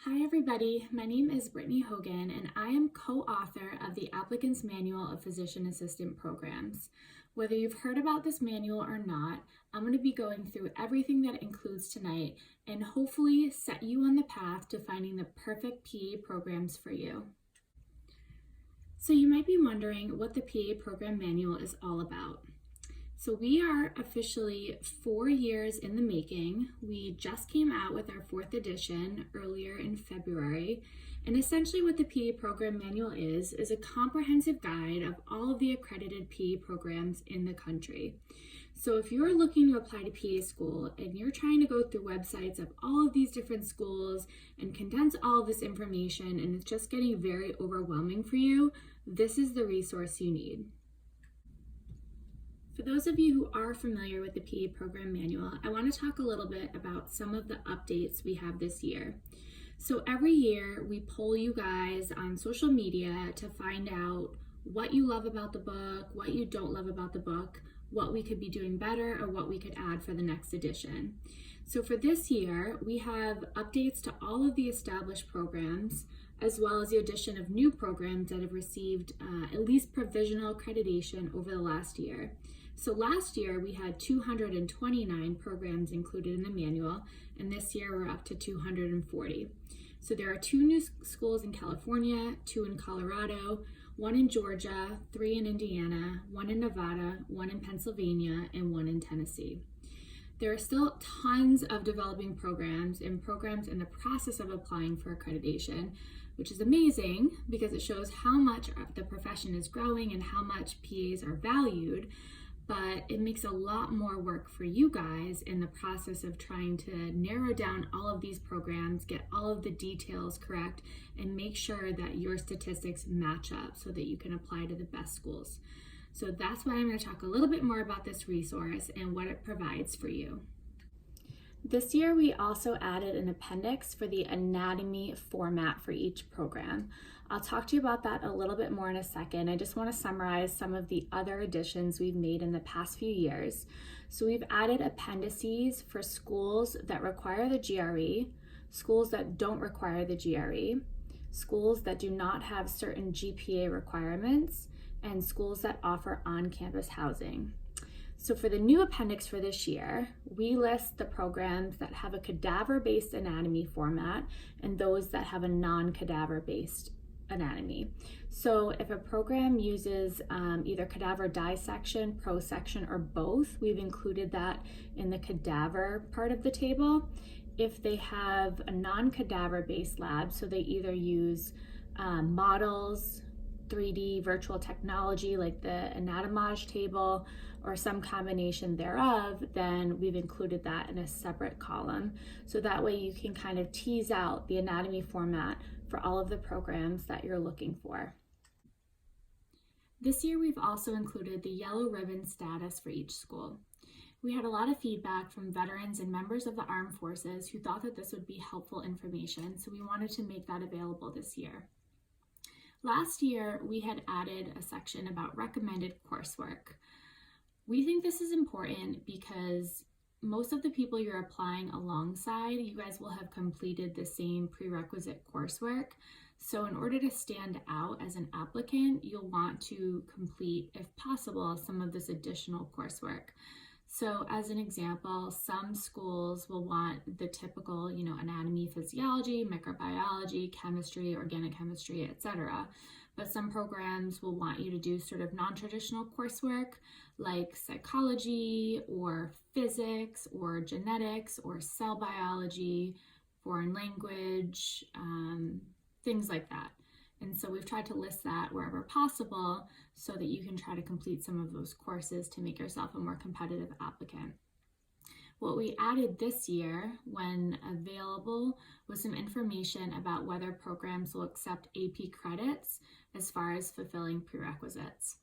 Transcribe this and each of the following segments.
Hi everybody, my name is Brittany Hogan and I am co-author of the Applicant's Manual of Physician Assistant Programs. Whether you've heard about this manual or not, I'm going to be going through everything that it includes tonight and hopefully set you on the path to finding the perfect PA programs for you. So you might be wondering what the PA program manual is all about. So we are officially 4 years in the making. We just came out with our 4th edition earlier in February. And essentially what the PA program manual is a comprehensive guide of all of the accredited PA programs in the country. So if you're looking to apply to PA school and you're trying to go through websites of all of these different schools and condense all of this information and it's just getting very overwhelming for you, this is the resource you need. For those of you who are familiar with the PA program manual, I want to talk a little bit about some of the updates we have this year. So every year we poll you guys on social media to find out what you love about the book, what you don't love about the book, what we could be doing better, or what we could add for the next edition. So for this year, we have updates to all of the established programs, as well as the addition of new programs that have received at least provisional accreditation over the last year. So last year we had 229 programs included in the manual, and this year we're up to 240. So there are 2 new schools in California, 2 in Colorado, 1 in Georgia, 3 in Indiana, 1 in Nevada, 1 in Pennsylvania, and 1 in Tennessee. There are still tons of developing programs and programs in the process of applying for accreditation, which is amazing because it shows how much the profession is growing and how much PAs are valued. But it makes a lot more work for you guys in the process of trying to narrow down all of these programs, get all of the details correct, and make sure that your statistics match up so that you can apply to the best schools. So that's why I'm going to talk a little bit more about this resource and what it provides for you. This year, we also added an appendix for the anatomy format for each program. I'll talk to you about that a little bit more in a second. I just want to summarize some of the other additions we've made in the past few years. So we've added appendices for schools that require the GRE, schools that don't require the GRE, schools that do not have certain GPA requirements, and schools that offer on-campus housing. So for the new appendix for this year, we list the programs that have a cadaver-based anatomy format and those that have a non-cadaver-based anatomy. So if a program uses either cadaver dissection, prosection, or both, we've included that in the cadaver part of the table. If they have a non-cadaver-based lab, so they either use models, 3D virtual technology like the anatomage table, or some combination thereof, then we've included that in a separate column. So that way you can kind of tease out the anatomy format for all of the programs that you're looking for. This year we've also included the yellow ribbon status for each school. We had a lot of feedback from veterans and members of the armed forces who thought that this would be helpful information, so we wanted to make that available this year. Last year, we had added a section about recommended coursework. We think this is important because most of the people you're applying alongside, you guys will have completed the same prerequisite coursework. So in order to stand out as an applicant, you'll want to complete, if possible, some of this additional coursework. So as an example, some schools will want the typical, anatomy, physiology, microbiology, chemistry, organic chemistry, etc. But some programs will want you to do sort of non-traditional coursework like psychology or physics or genetics or cell biology, foreign language, things like that. And so we've tried to list that wherever possible so that you can try to complete some of those courses to make yourself a more competitive applicant. What we added this year, when available, was some information about whether programs will accept AP credits as far as fulfilling prerequisites.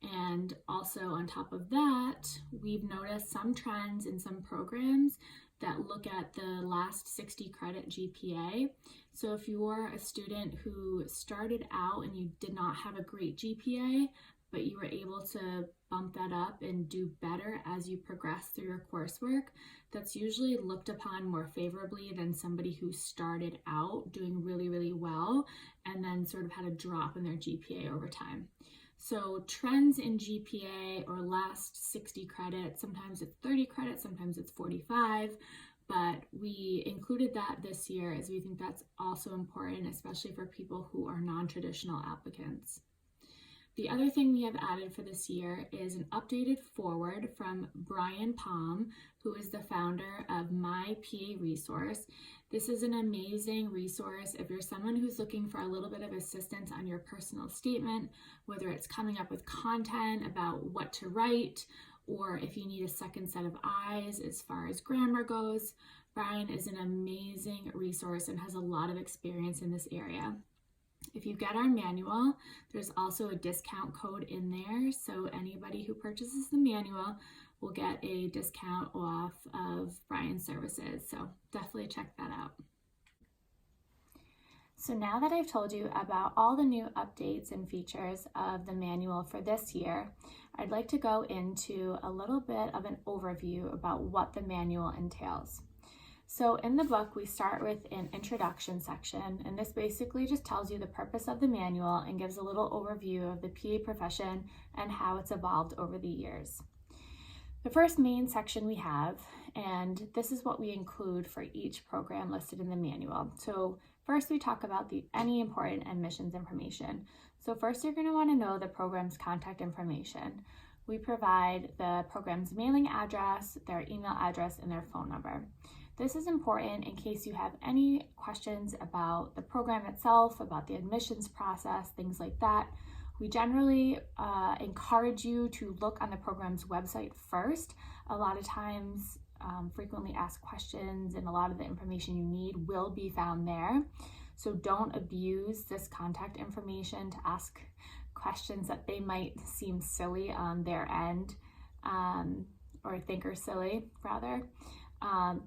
And also on top of that, we've noticed some trends in some programs that look at the last 60 credit GPA. So if you're a student who started out and you did not have a great GPA, but you were able to bump that up and do better as you progress through your coursework, that's usually looked upon more favorably than somebody who started out doing really, really well and then sort of had a drop in their GPA over time. So trends in GPA or last 60 credits, sometimes it's 30 credits, sometimes it's 45, but we included that this year as we think that's also important, especially for people who are non-traditional applicants. The other thing we have added for this year is an updated forward from Brian Palm, who is the founder of My PA Resource. This is an amazing resource if you're someone who's looking for a little bit of assistance on your personal statement, whether it's coming up with content about what to write, or if you need a second set of eyes as far as grammar goes. Brian is an amazing resource and has a lot of experience in this area. If you get our manual, there's also a discount code in there, so anybody who purchases the manual will get a discount off of Brian's services, so definitely check that out. So now that I've told you about all the new updates and features of the manual for this year, I'd like to go into a little bit of an overview about what the manual entails. So in the book, we start with an introduction section, and this basically just tells you the purpose of the manual and gives a little overview of the PA profession and how it's evolved over the years. The first main section we have, and this is what we include for each program listed in the manual. So first we talk about any important admissions information. So first you're going to want to know the program's contact information. We provide the program's mailing address, their email address, and their phone number. This is important in case you have any questions about the program itself, about the admissions process, things like that. We generally encourage you to look on the program's website first. A lot of times, frequently asked questions and a lot of the information you need will be found there. So don't abuse this contact information to ask questions that they might seem silly on their end, or think are silly rather.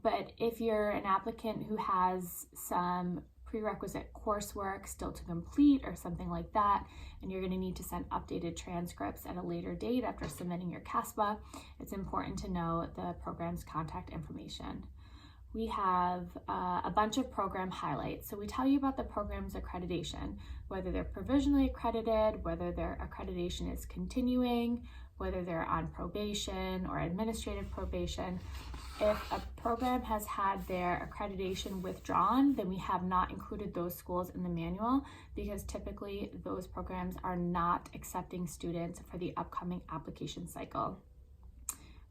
But if you're an applicant who has some prerequisite coursework still to complete or something like that, and you're going to need to send updated transcripts at a later date after submitting your CASPA, it's important to know the program's contact information. We have a bunch of program highlights. So we tell you about the program's accreditation, whether they're provisionally accredited, whether their accreditation is continuing, whether they're on probation or administrative probation. If a program has had their accreditation withdrawn, then we have not included those schools in the manual because typically those programs are not accepting students for the upcoming application cycle.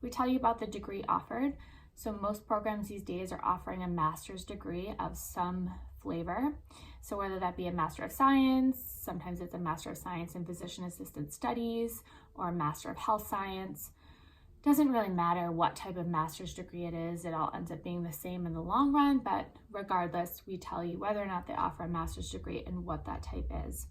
We tell you about the degree offered. So most programs these days are offering a master's degree of some flavor. So whether that be a Master of Science, sometimes it's a Master of Science in Physician Assisted Studies or a Master of Health Science. Doesn't really matter what type of master's degree it is, it all ends up being the same in the long run, but regardless, we tell you whether or not they offer a master's degree and what that type is.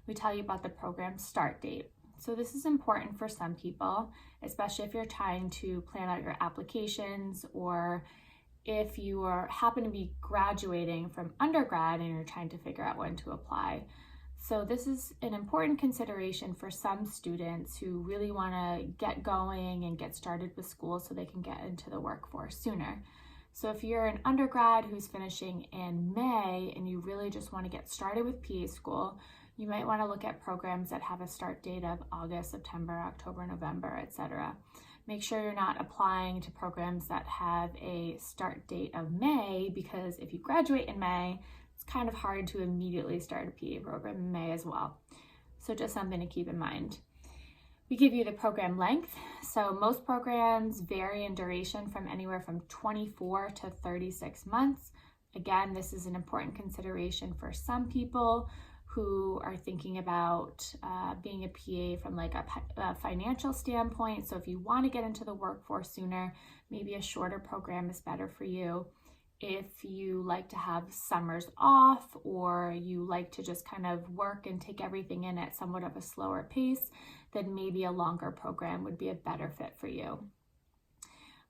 We tell you about the program start date. So this is important for some people, especially if you're trying to plan out your applications or if you happen to be graduating from undergrad and you're trying to figure out when to apply. So this is an important consideration for some students who really want to get going and get started with school so they can get into the workforce sooner. So if you're an undergrad who's finishing in May and you really just want to get started with PA school, you might want to look at programs that have a start date of August, September, October, November, etc. Make sure you're not applying to programs that have a start date of May, because if you graduate in May, it's kind of hard to immediately start a PA program in May as well. So just something to keep in mind. We give you the program length. So most programs vary in duration from anywhere from 24 to 36 months. Again, this is an important consideration for some people who are thinking about being a PA from like a financial standpoint. So if you want to get into the workforce sooner, maybe a shorter program is better for you. If you like to have summers off or you like to just kind of work and take everything in at somewhat of a slower pace, then maybe a longer program would be a better fit for you.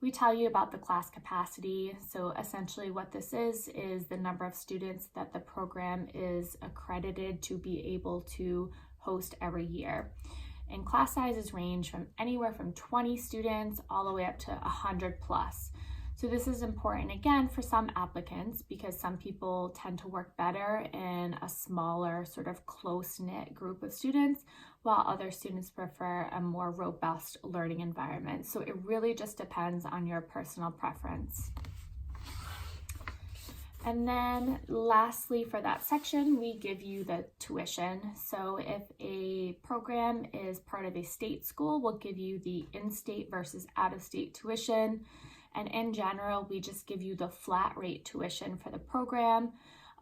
We tell you about the class capacity. So essentially what this is the number of students that the program is accredited to be able to host every year. and class sizes range from anywhere from 20 students all the way up to 100 plus. So this is important again for some applicants because some people tend to work better in a smaller sort of close-knit group of students, while other students prefer a more robust learning environment. So it really just depends on your personal preference. And then lastly for that section, we give you the tuition. So if a program is part of a state school, we'll give you the in-state versus out-of-state tuition. And in general, we just give you the flat rate tuition for the program.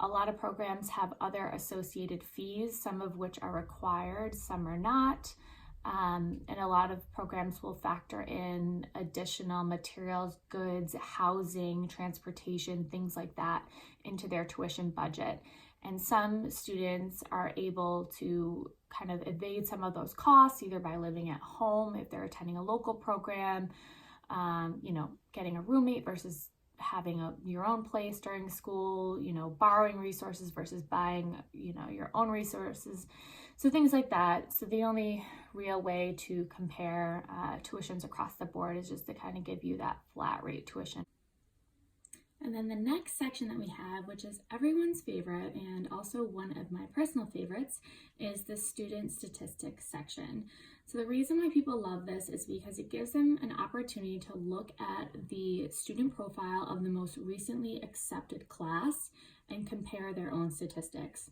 A lot of programs have other associated fees, some of which are required, some are not. And a lot of programs will factor in additional materials, goods, housing, transportation, things like that into their tuition budget. And some students are able to kind of evade some of those costs, either by living at home if they're attending a local program, getting a roommate versus having your own place during school, borrowing resources versus buying, your own resources. So things like that. So the only real way to compare tuitions across the board is just to kind of give you that flat rate tuition. And then the next section that we have, which is everyone's favorite and also one of my personal favorites, is the student statistics section. So the reason why people love this is because it gives them an opportunity to look at the student profile of the most recently accepted class and compare their own statistics.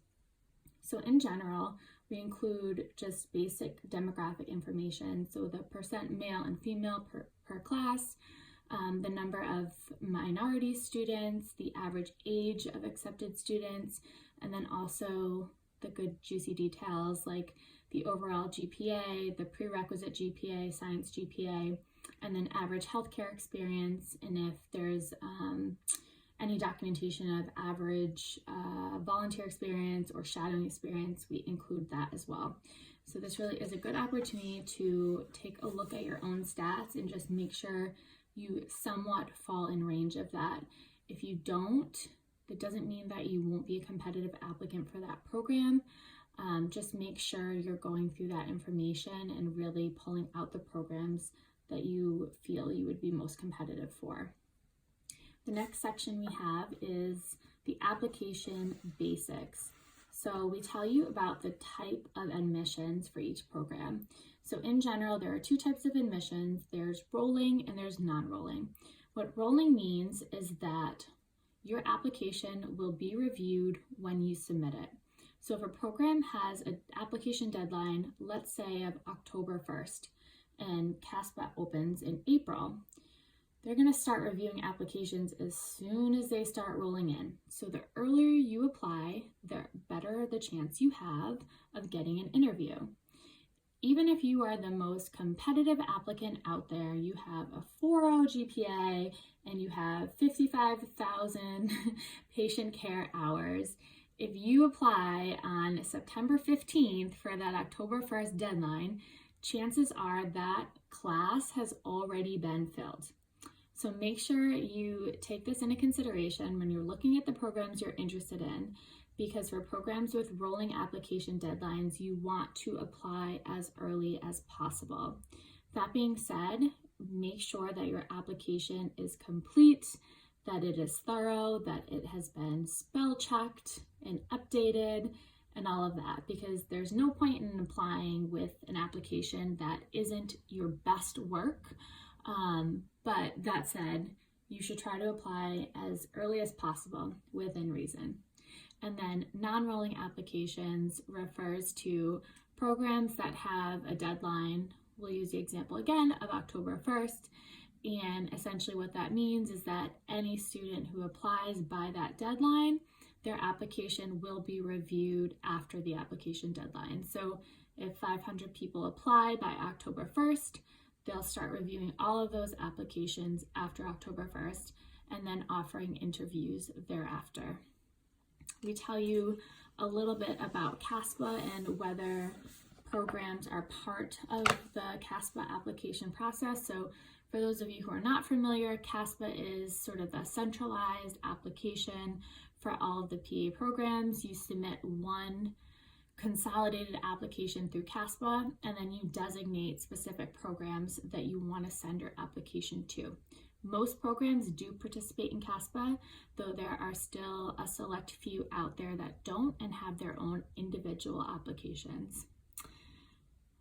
So in general, we include just basic demographic information. So the percent male and female per class, the number of minority students, the average age of accepted students, and then also the good juicy details like the overall GPA, the prerequisite GPA, science GPA, and then average healthcare experience, and if there's any documentation of average volunteer experience or shadowing experience, we include that as well. So this really is a good opportunity to take a look at your own stats and just make sure you somewhat fall in range of that. If you don't, that doesn't mean that you won't be a competitive applicant for that program. Just make sure you're going through that information and really pulling out the programs that you feel you would be most competitive for. The next section we have is the application basics. So we tell you about the type of admissions for each program. So in general, there are two types of admissions. There's rolling and there's non-rolling. What rolling means is that your application will be reviewed when you submit it. So if a program has an application deadline, let's say of October 1st, and CASPA opens in April, they're going to start reviewing applications as soon as they start rolling in. So the earlier you apply, the better the chance you have of getting an interview. Even if you are the most competitive applicant out there, you have a 4.0 GPA and you have 55,000 patient care hours, if you apply on September 15th for that October 1st deadline, chances are that class has already been filled. So make sure you take this into consideration when you're looking at the programs you're interested in, because for programs with rolling application deadlines, you want to apply as early as possible. That being said, make sure that your application is complete, that it is thorough, that it has been spell checked and updated and all of that, because there's no point in applying with an application that isn't your best work. But that said, you should try to apply as early as possible within reason. And then non-rolling applications refers to programs that have a deadline. We'll use the example again of October 1st. And essentially what that means is that any student who applies by that deadline, their application will be reviewed after the application deadline. So if 500 people apply by October 1st, they'll start reviewing all of those applications after October 1st and then offering interviews thereafter. We tell you a little bit about CASPA and whether programs are part of the CASPA application process. So for those of you who are not familiar, CASPA is sort of a centralized application for all of the PA programs. You submit one consolidated application through CASPA, and then you designate specific programs that you want to send your application to. Most programs do participate in CASPA, though there are still a select few out there that don't and have their own individual applications.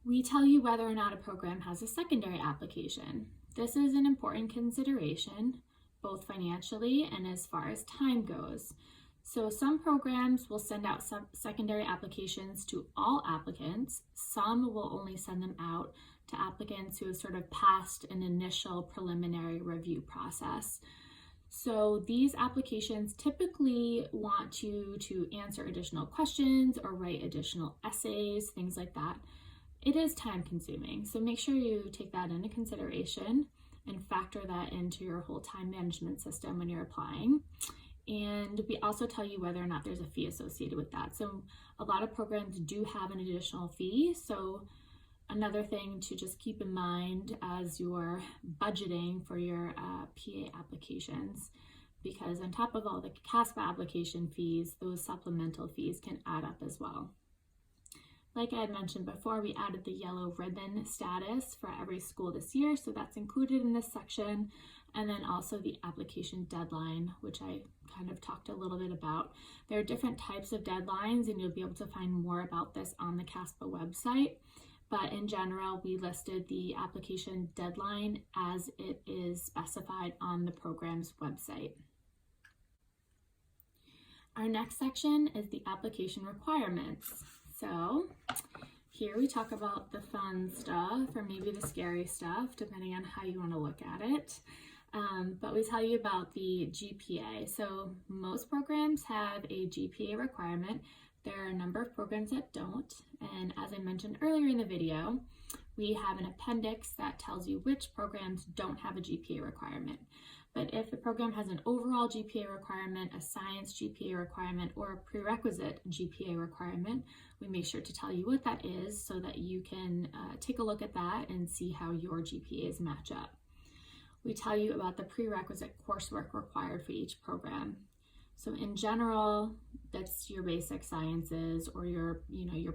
We tell you whether or not a program has a secondary application. This is an important consideration, both financially and as far as time goes. So some programs will send out secondary applications to all applicants. Some will only send them out to applicants who have sort of passed an initial preliminary review process. So these applications typically want you to answer additional questions or write additional essays, things like that. It is time consuming, so make sure you take that into consideration and factor that into your whole time management system when you're applying. And we also tell you whether or not there's a fee associated with that. So a lot of programs do have an additional fee. So another thing to just keep in mind as you're budgeting for your PA applications, because on top of all the CASPA application fees, those supplemental fees can add up as well. Like I had mentioned before, we added the yellow ribbon status for every school this year, so that's included in this section. And then also the application deadline, which I kind of talked a little bit about. There are different types of deadlines, and you'll be able to find more about this on the CASPA website. But in general, we listed the application deadline as it is specified on the program's website. Our next section is the application requirements. So here we talk about the fun stuff or maybe the scary stuff, depending on how you want to look at it. But we tell you about the GPA. So most programs have a GPA requirement. There are a number of programs that don't. And as I mentioned earlier in the video, we have an appendix that tells you which programs don't have a GPA requirement. But if the program has an overall GPA requirement, a science GPA requirement, or a prerequisite GPA requirement, we make sure to tell you what that is so that you can take a look at that and see how your GPAs match up. We tell you about the prerequisite coursework required for each program. So in general, that's your basic sciences or your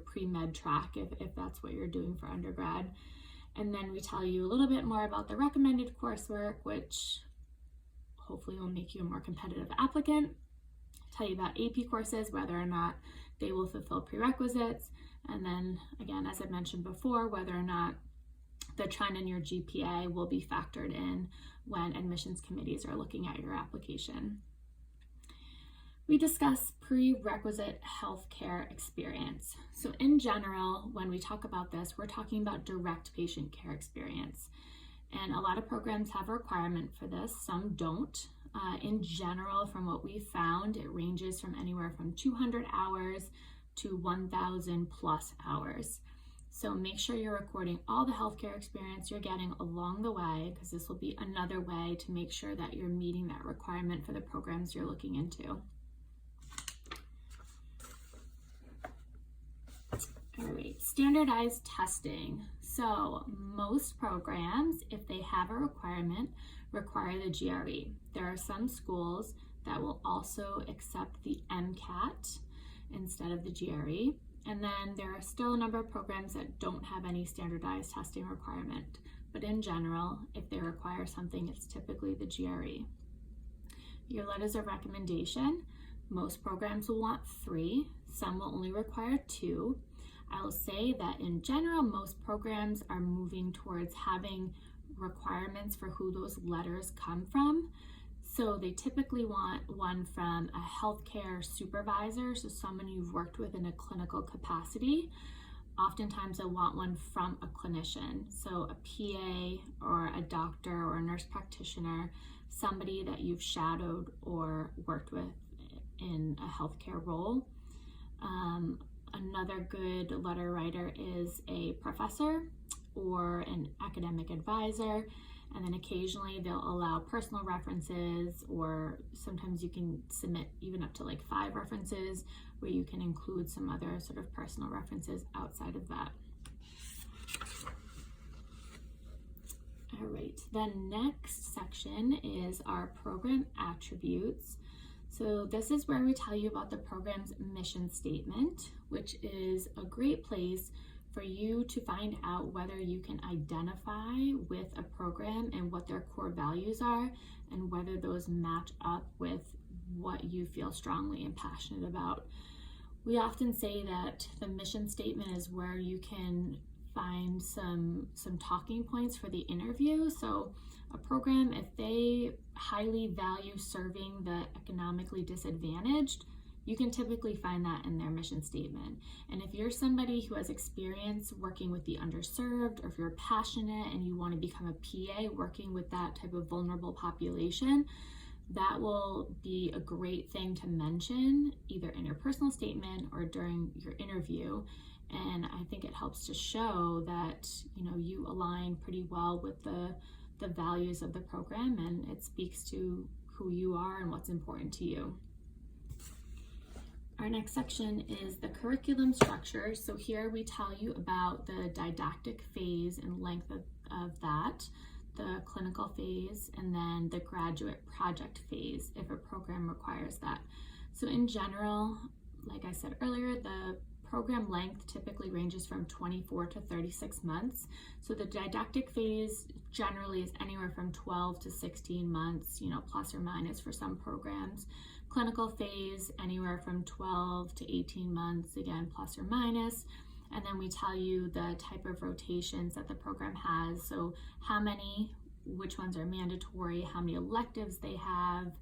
pre-med track if that's what you're doing for undergrad. And then we tell you a little bit more about the recommended coursework, which hopefully will make you a more competitive applicant. Tell you about AP courses, whether or not they will fulfill prerequisites. And then again, as I mentioned before, whether or not the trend in your GPA will be factored in when admissions committees are looking at your application. We discuss prerequisite healthcare experience. So in general, when we talk about this, we're talking about direct patient care experience. And a lot of programs have a requirement for this, some don't. In general, from what we found, it ranges from anywhere from 200 hours to 1,000 plus hours. So make sure you're recording all the healthcare experience you're getting along the way, because this will be another way to make sure that you're meeting that requirement for the programs you're looking into. All right, standardized testing. So most programs, if they have a requirement, require the GRE. There are some schools that will also accept the MCAT instead of the GRE. And then there are still a number of programs that don't have any standardized testing requirement. But in general, if they require something, it's typically the GRE. Your letters of recommendation, most programs will want 3. Some will only require 2. I will say that in general, most programs are moving towards having requirements for who those letters come from. So they typically want one from a healthcare supervisor, so someone you've worked with in a clinical capacity. Oftentimes they'll want one from a clinician, so a PA or a doctor or a nurse practitioner, somebody that you've shadowed or worked with in a healthcare role. Another good letter writer is a professor or an academic advisor, and then occasionally they'll allow personal references, or sometimes you can submit even up to like 5 references where you can include some other sort of personal references outside of that. All right, the next section is our program attributes. So this is where we tell you about the program's mission statement, which is a great place for you to find out whether you can identify with a program and what their core values are, and whether those match up with what you feel strongly and passionate about. We often say that the mission statement is where you can find some talking points for the interview. So a program, if they highly value serving the economically disadvantaged, you can typically find that in their mission statement. And if you're somebody who has experience working with the underserved, or if you're passionate and you want to become a PA working with that type of vulnerable population, that will be a great thing to mention either in your personal statement or during your interview. And I think it helps to show that you align pretty well with the values of the program, and it speaks to who you are and what's important to you. Our next section is the curriculum structure. So here we tell you about the didactic phase and length of that, the clinical phase, and then the graduate project phase if a program requires that. So in general, like I said earlier, the program length typically ranges from 24 to 36 months. So the didactic phase generally is anywhere from 12 to 16 months, plus or minus for some programs. Clinical phase, anywhere from 12 to 18 months, again, plus or minus. And then we tell you the type of rotations that the program has. So how many, which ones are mandatory, how many electives they have.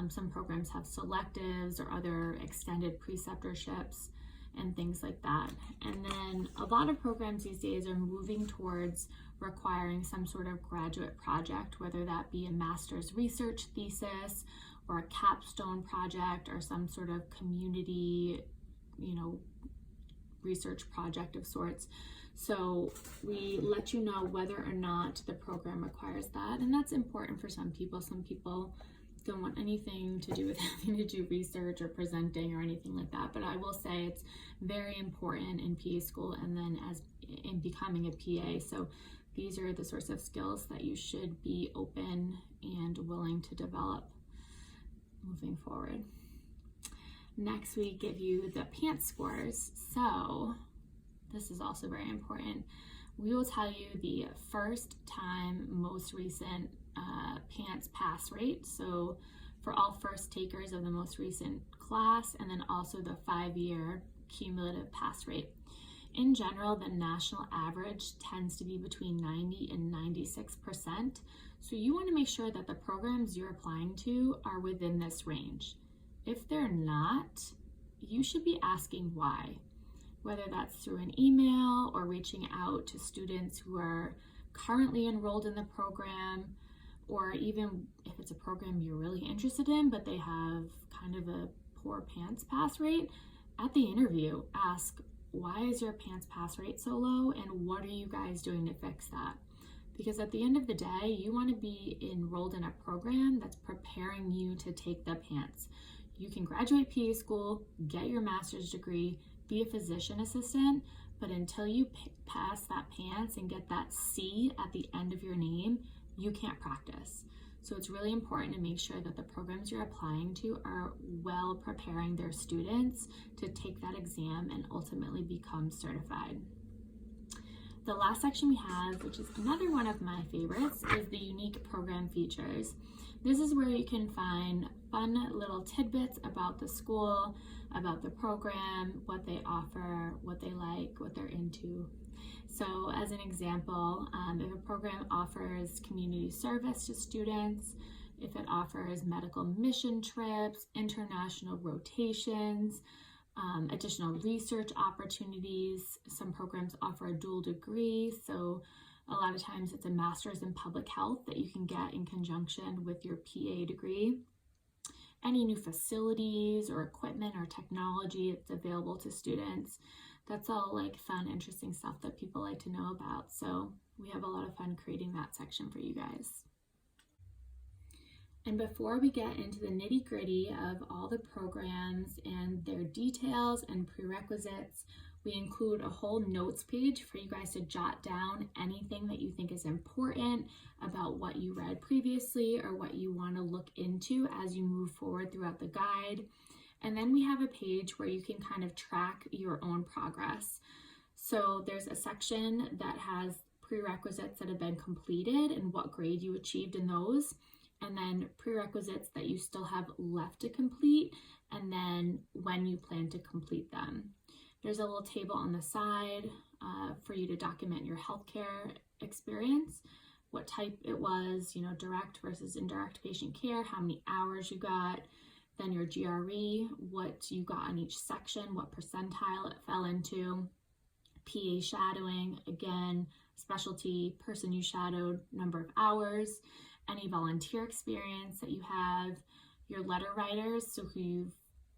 Some programs have selectives or other extended preceptorships and things like that. And then a lot of programs these days are moving towards requiring some sort of graduate project, whether that be a master's research thesis or a capstone project or some sort of community, research project of sorts. So we let you know whether or not the program requires that, and that's important for some people. Some people don't want anything to do with having to do research or presenting or anything like that, but I will say it's very important in PA school and then as in becoming a PA. So these are the sorts of skills that you should be open and willing to develop moving forward. Next, we give you the PANCE scores. So this is also very important. We will tell you the first time most recent PANCE pass rate, so for all first takers of the most recent class, and then also the 5-year cumulative pass rate. In general, the national average tends to be between 90 and 96%. So you want to make sure that the programs you're applying to are within this range. If they're not, you should be asking why, whether that's through an email or reaching out to students who are currently enrolled in the program, or even if it's a program you're really interested in, but they have kind of a poor PANCE pass rate, at the interview, ask, why is your PANCE pass rate so low, and what are you guys doing to fix that? Because at the end of the day, you want to be enrolled in a program that's preparing you to take the PANCE. You can graduate PA school, get your master's degree, be a physician assistant, but until you pass that PANCE and get that C at the end of your name, you can't practice. So it's really important to make sure that the programs you're applying to are well preparing their students to take that exam and ultimately become certified. The last section we have, which is another one of my favorites, is the unique program features. This is where you can find fun little tidbits about the school, about the program, what they offer, what they like, what they're into. So as an example, if a program offers community service to students, if it offers medical mission trips, international rotations, additional research opportunities. Some programs offer a dual degree, so a lot of times it's a master's in public health that you can get in conjunction with your PA degree. Any new facilities or equipment or technology that's available to students. That's all like fun, interesting stuff that people like to know about. So we have a lot of fun creating that section for you guys. And before we get into the nitty-gritty of all the programs and their details and prerequisites, We include a whole notes page for you guys to jot down anything that you think is important about what you read previously or what you want to look into as you move forward throughout the guide. And then we have a page where you can kind of track your own progress. So there's a section that has prerequisites that have been completed and what grade you achieved in those, and then prerequisites that you still have left to complete, and then when you plan to complete them. There's a little table on the side for you to document your healthcare experience, what type it was, direct versus indirect patient care, how many hours you got, then your GRE, what you got on each section, what percentile it fell into, PA shadowing, again, specialty, person you shadowed, number of hours, any volunteer experience that you have, your letter writers, so who you've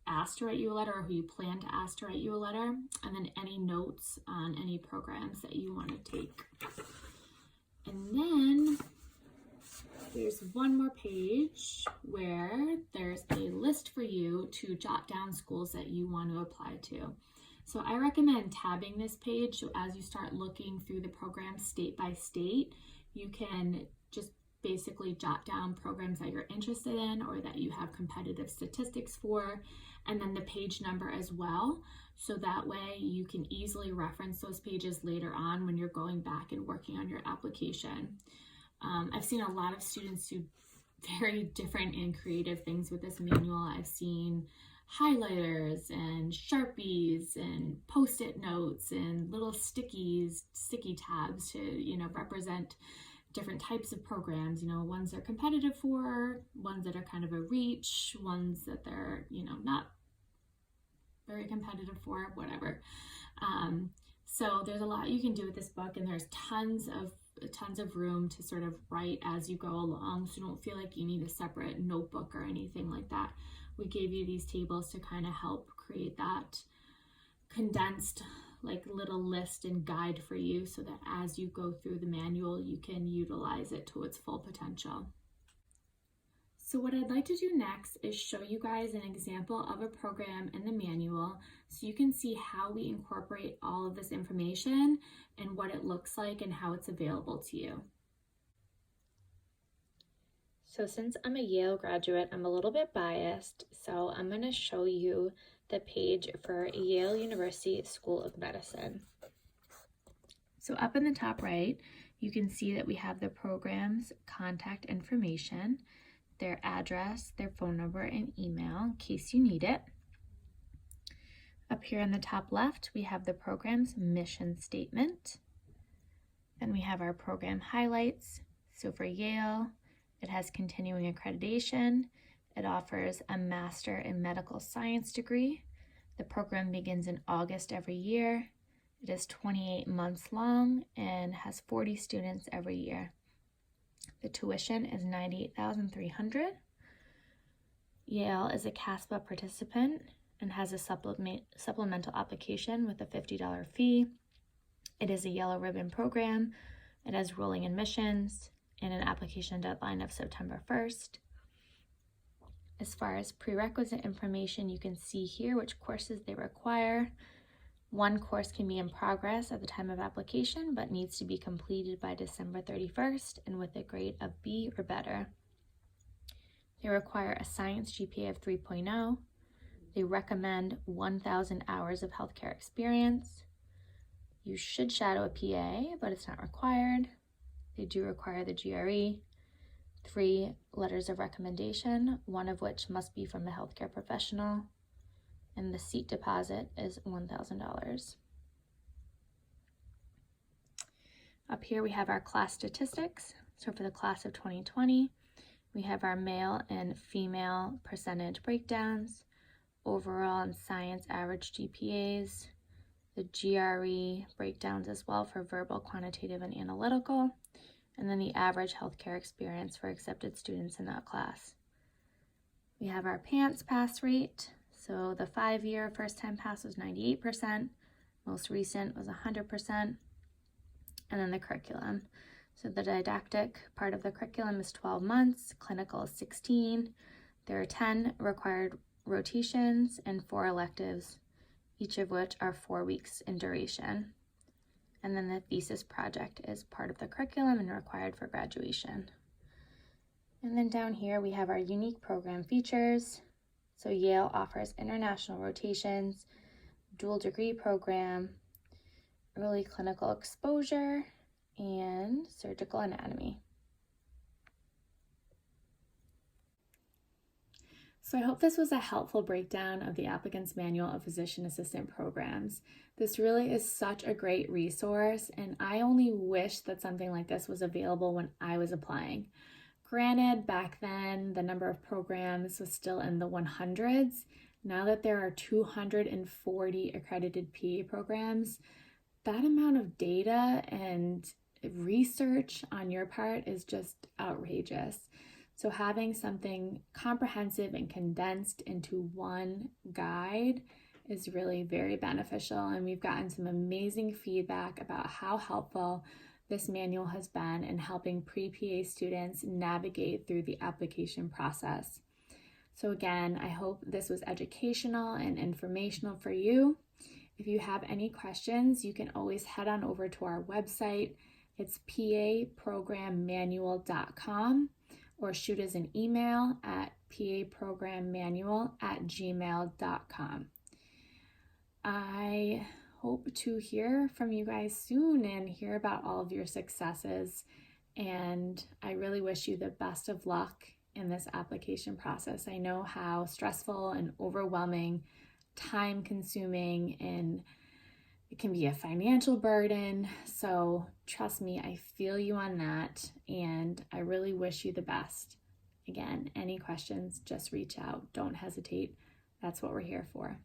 asked to write you a letter or who you plan to ask to write you a letter, and then any notes on any programs that you want to take. And then there's one more page where there's a list for you to jot down schools that you want to apply to. So I recommend tabbing this page, so as you start looking through the program state by state, you can just basically jot down programs that you're interested in or that you have competitive statistics for, and then the page number as well, so that way you can easily reference those pages later on when you're going back and working on your application. I've seen a lot of students do very different and creative things with this manual. I've seen highlighters and Sharpies and Post-it notes and little sticky tabs to, represent different types of programs, ones they're competitive for, ones that are kind of a reach, ones that they're, not very competitive for, whatever. So there's a lot you can do with this book, and there's tons of room to sort of write as you go along, so don't feel like you need a separate notebook or anything like that. We gave you these tables to kind of help create that condensed little list and guide for you, so that as you go through the manual, you can utilize it to its full potential. So what I'd like to do next is show you guys an example of a program in the manual so you can see how we incorporate all of this information and what it looks like and how it's available to you. So since I'm a Yale graduate, I'm a little bit biased, so I'm going to show you the page for Yale University School of Medicine. So up in the top right, you can see that we have the program's contact information, their address, their phone number, and email in case you need it. Up here in the top left, we have the program's mission statement. Then we have our program highlights. So for Yale, it has continuing accreditation. It offers a Master in Medical Science degree. The program begins in August every year. It is 28 months long and has 40 students every year. The tuition is $98,300. Yale is a CASPA participant and has a supplemental application with a $50 fee. It is a yellow ribbon program. It has rolling admissions and an application deadline of September 1st. As far as prerequisite information, you can see here which courses they require. One course can be in progress at the time of application, but needs to be completed by December 31st and with a grade of B or better. They require a science GPA of 3.0. They recommend 1,000 hours of healthcare experience. You should shadow a PA, but it's not required. They do require the GRE, 3 letters of recommendation, one of which must be from a healthcare professional, and the seat deposit is $1,000. Up here we have our class statistics. So for the class of 2020, we have our male and female percentage breakdowns, overall and science average GPAs, the GRE breakdowns as well for verbal, quantitative, and analytical, and then the average healthcare experience for accepted students in that class. We have our PANCE pass rate. So the 5-year first-time pass was 98%, most recent was 100%, and then the curriculum. So the didactic part of the curriculum is 12 months, clinical is 16. There are 10 required rotations and 4 electives. each of which are 4 weeks in duration. And then the thesis project is part of the curriculum and required for graduation. And then down here we have our unique program features. So Yale offers international rotations, dual degree program, early clinical exposure, and surgical anatomy. So I hope this was a helpful breakdown of the Applicant's Manual of Physician Assistant Programs. This really is such a great resource, and I only wish that something like this was available when I was applying. Granted, back then, the number of programs was still in the 100s. Now that there are 240 accredited PA programs, that amount of data and research on your part is just outrageous. So having something comprehensive and condensed into one guide is really very beneficial, and we've gotten some amazing feedback about how helpful this manual has been in helping pre-PA students navigate through the application process. So again, I hope this was educational and informational for you. If you have any questions, you can always head on over to our website. It's paprogrammanual.com, or shoot us an email at paprogrammanual@gmail.com. I hope to hear from you guys soon and hear about all of your successes. And I really wish you the best of luck in this application process. I know how stressful and overwhelming, time-consuming, and it can be a financial burden. So trust me, I feel you on that, and I really wish you the best. Again, any questions, just reach out. Don't hesitate. That's what we're here for.